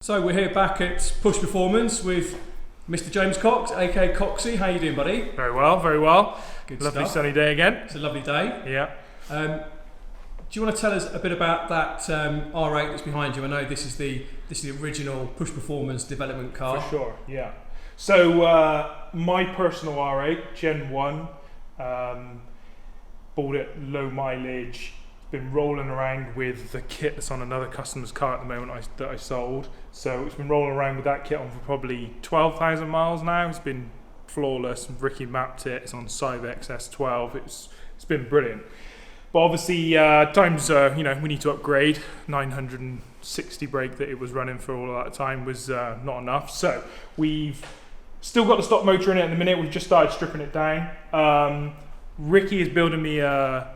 So we're here back at Push Performance with Mr. James Cox, aka Coxie. How you doing, buddy? Very well, very well. Good Lovely stuff. sunny day again. It's a lovely day. Yeah. Do you want to tell us a bit about that R8 that's behind you? I know this is the original Push Performance development car. For sure, yeah. So my personal R8, Gen 1, bought it low mileage. Been rolling around with the kit that's on another customer's car at the moment that I sold. So it's been rolling around with that kit on for probably 12,000 miles now. It's been flawless. Ricky mapped it. It's on Syvecs S12. It's been brilliant. But obviously times we need to upgrade. 960 brake that it was running for all of that time was not enough. So we've still got the stock motor in it at the minute. We've just started stripping it down. Ricky is building me a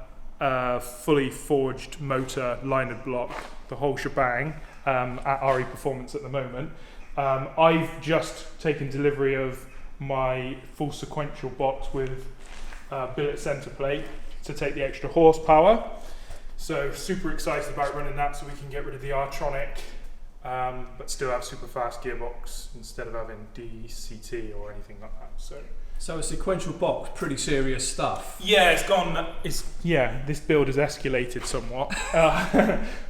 fully forged motor, linered block, the whole shebang at REPerformance at the moment. I've just taken delivery of my full sequential box with billet center plate to take the extra horsepower. So super excited about running that so we can get rid of the R-tronic but still have super fast gearbox instead of having DCT or anything like that. So a sequential box, pretty serious stuff. yeah, this build has escalated somewhat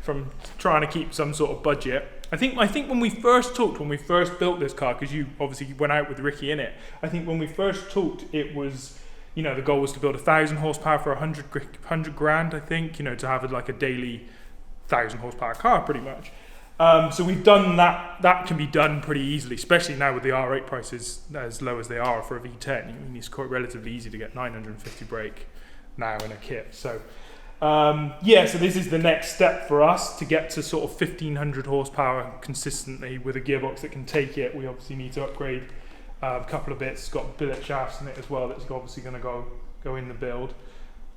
from trying to keep some sort of budget. I think when we first built this car, because you obviously went out with Ricky in it, I think when we first talked, it was, the goal was to build 1,000 horsepower for 100 grand, I think, to have like a daily 1,000 horsepower car pretty much. So we've done that. That can be done pretty easily, especially now with the R8 prices as low as they are for a V10. It's quite relatively easy to get 950 brake now in a kit. So so this is the next step for us to get to sort of 1,500 horsepower consistently with a gearbox that can take it. We obviously need to upgrade a couple of bits. It's got billet shafts in it as well. That's obviously going to go in the build.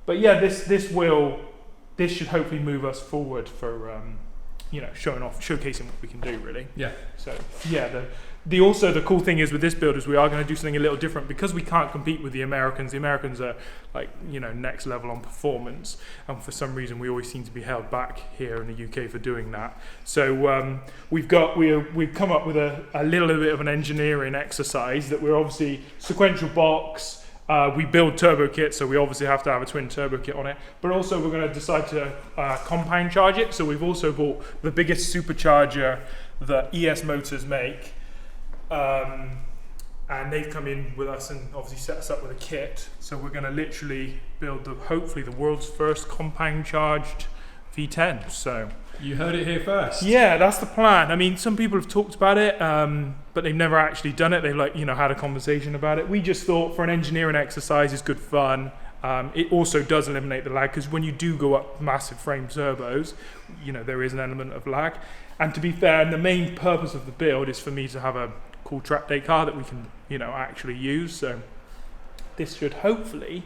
But yeah, this should hopefully move us forward for. Showcasing what we can do, really. Yeah. So yeah, the cool thing is with this build is we are going to do something a little different because we can't compete with the Americans. The Americans are next level on performance, and for some reason we always seem to be held back here in the UK for doing that. So we've come up with a little bit of an engineering exercise that we're obviously sequential box. We build turbo kit, so we obviously have to have a twin turbo kit on it, but also we're going to decide to compound charge it. So we've also bought the biggest supercharger that ES Motors make, and they've come in with us and obviously set us up with a kit. So we're going to literally build hopefully the world's first compound charged V10. So you heard it here first. Yeah, that's the plan. I mean, some people have talked about it, but they've never actually done it. They've had a conversation about it. We just thought for an engineering exercise, it's good fun. It also does eliminate the lag because when you do go up massive frame turbos, there is an element of lag. And to be fair, the main purpose of the build is for me to have a cool track day car that we can, actually use. So this should hopefully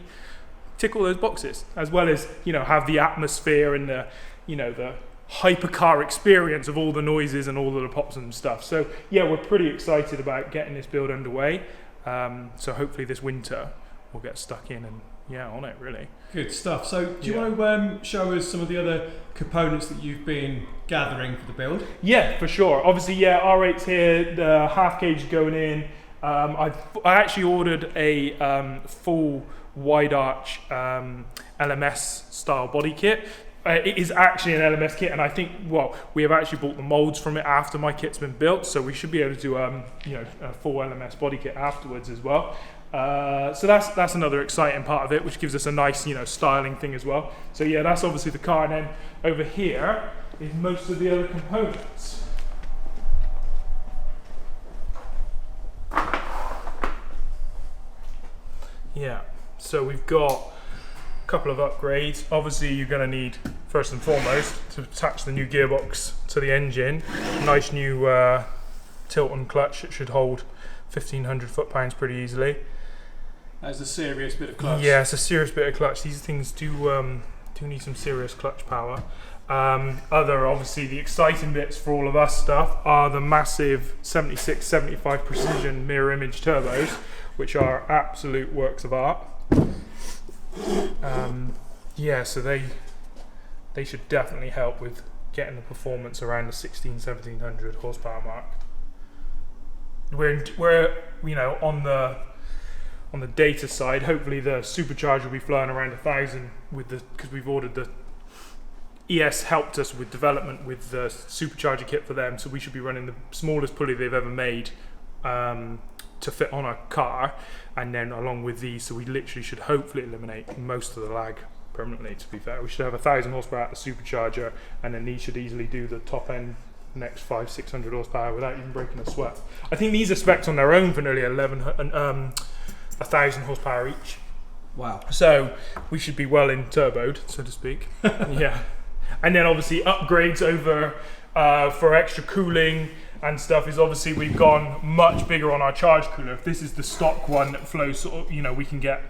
tick all those boxes, as well as have the atmosphere and the hypercar experience of all the noises and all of the pops and stuff. So yeah, we're pretty excited about getting this build underway. So hopefully this winter we'll get stuck in and on it really. Good stuff. So do you want to show us some of the other components that you've been gathering for the build? Yeah, for sure. Obviously, R8's here, the half cage going in. I actually ordered a full wide arch LMS style body kit. It is actually an LMS kit, and I think we have actually bought the molds from it after my kit's been built, so we should be able to do a full LMS body kit afterwards as well. So that's another exciting part of it, which gives us a nice styling thing as well. So yeah, that's obviously the car, and then over here is most of the other components. Yeah, so we've got couple of upgrades. Obviously you're going to need, first and foremost, to attach the new gearbox to the engine. Nice new TILTON clutch. It should hold 1,500 foot-pounds pretty easily. That's a serious bit of clutch. Yeah, it's a serious bit of clutch. These things do need some serious clutch power. Obviously the exciting bits for all of us stuff are the massive 76-75 precision mirror image turbos, which are absolute works of art. So they should definitely help with getting the performance around the 1700 horsepower mark. We're on the data side. Hopefully the supercharger will be flying around 1,000 because we've ordered the ES helped us with development with the supercharger kit for them, so we should be running the smallest pulley they've ever made to fit on a car, and then along with these, so we literally should hopefully eliminate most of the lag permanently. To be fair, we should have 1,000 horsepower at the supercharger, and then these should easily do the top end next 500-600 horsepower without even breaking a sweat. I think these are specs on their own for nearly 1,000 horsepower each. Wow. So we should be well in turboed, so to speak. Yeah. And then obviously upgrades over for extra cooling and stuff is obviously we've gone much bigger on our charge cooler. If this is the stock one that flows, sort of, we can get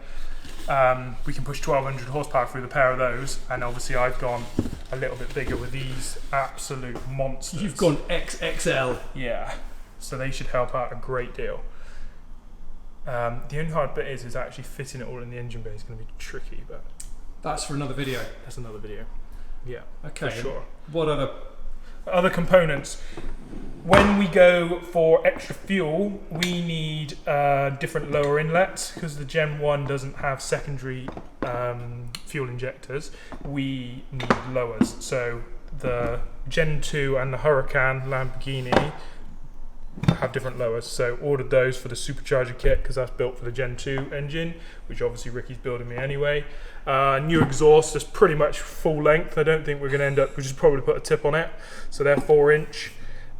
we can push 1,200 horsepower through the pair of those, and obviously I've gone a little bit bigger with these absolute monsters. You've gone XXL. Yeah, so they should help out a great deal. The only hard bit is actually fitting it all in the engine bay is going to be tricky, but that's for another video. That's another video. Yeah, okay. For sure. What other components? When we go for extra fuel, we need different lower inlets because the Gen 1 doesn't have secondary fuel injectors. We need lowers. So the Gen 2 and the Huracan Lamborghini have different lowers. So ordered those for the supercharger kit because that's built for the Gen 2 engine, which obviously Ricky's building me anyway. New exhaust is pretty much full length. I don't think we're going to end up, we'll just probably put a tip on it. So they're 4-inch.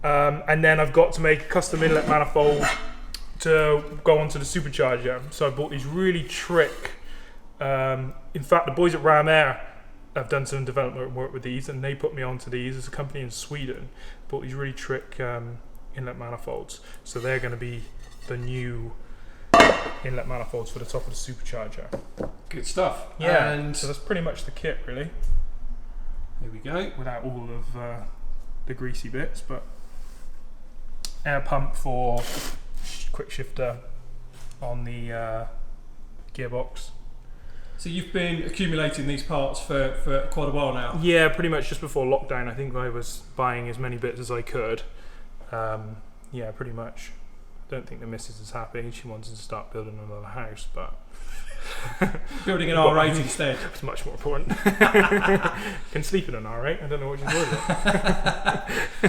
And then I've got to make a custom inlet manifold to go onto the supercharger. So I bought these really trick, in fact the boys at Ram Air have done some development work with these, and they put me onto these. There's a company in Sweden, bought these really trick inlet manifolds. So they're going to be the new inlet manifolds for the top of the supercharger. Good stuff. Yeah, and so that's pretty much the kit really. There we go. Without all of the greasy bits, but air pump for quick shifter on the gearbox. So you've been accumulating these parts for quite a while now? Yeah, pretty much just before lockdown. I think I was buying as many bits as I could. Yeah, pretty much. Don't think the missus is happy. She wants to start building another house, but building an R8 instead. It's much more important. Can sleep in an R8. I don't know what she's worried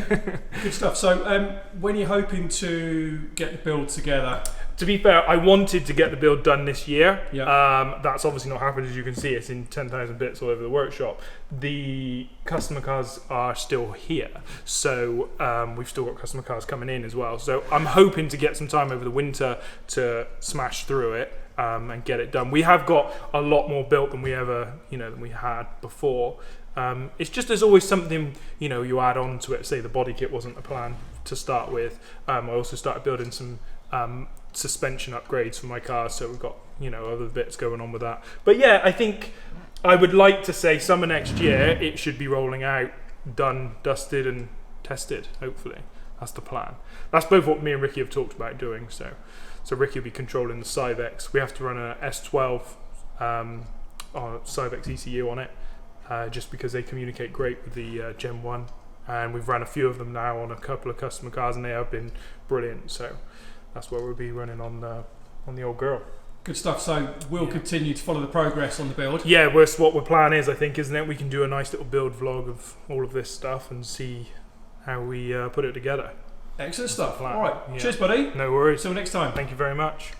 about. Good stuff. So when are you hoping to get the build together? To be fair, I wanted to get the build done this year. Yeah. That's obviously not happened, as you can see. It's in 10,000 bits all over the workshop. The customer cars are still here, so we've still got customer cars coming in as well. So I'm hoping to get some time over the winter to smash through it and get it done. We have got a lot more built than we ever, than we had before. It's just there's always something you add on to it. Say the body kit wasn't a plan to start with. I also started building some suspension upgrades for my car, so we've got other bits going on with that. But yeah, I think I would like to say summer next year it should be rolling out, done, dusted and tested. Hopefully that's the plan. That's both what me and Ricky have talked about doing. So Ricky will be controlling the Syvecs. We have to run a S12 Syvecs ECU on it, just because they communicate great with the Gen 1, and we've run a few of them now on a couple of customer cars, and they have been brilliant. So that's where we'll be running on the old girl. Good stuff. So we'll continue to follow the progress on the build. Yeah, that's what our plan is, I think, isn't it? We can do a nice little build vlog of all of this stuff and see how we put it together. Excellent stuff. All right. Yeah. Cheers, buddy. No worries. Till next time. Thank you very much.